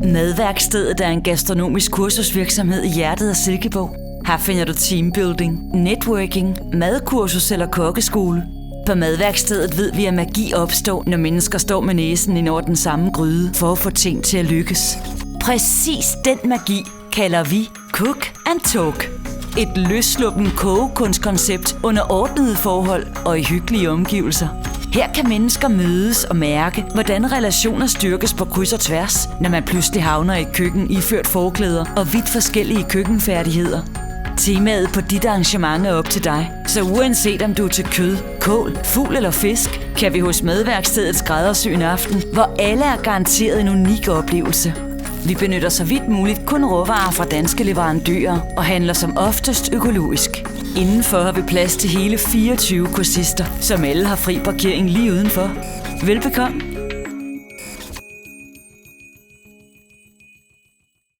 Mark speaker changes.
Speaker 1: Madværkstedet er en gastronomisk kursusvirksomhed i hjertet af Silkeborg. Her finder du teambuilding, networking, madkursus eller kokkeskole. På Madværkstedet ved vi, at magi opstår, når mennesker står med næsen ind over den samme gryde for at få ting til at lykkes. Præcis den magi kalder vi Cook and Talk. Et løssluppen kogekunstkoncept under ordnede forhold og i hyggelige omgivelser. Her kan mennesker mødes og mærke, hvordan relationer styrkes på kryds og tværs, når man pludselig havner i et køkken iført forklæder og vidt forskellige køkkenfærdigheder. Temaet på dit arrangement er op til dig, så uanset om du er til kød, kål, fugl eller fisk, kan vi hos Madværkstedet skræddersy en aften, hvor alle er garanteret en unik oplevelse. Vi benytter så vidt muligt kun råvarer fra danske leverandører og handler som oftest økologisk. Indenfor har vi plads til hele 24 kursister, som alle har fri parkering lige udenfor. Velbekomme!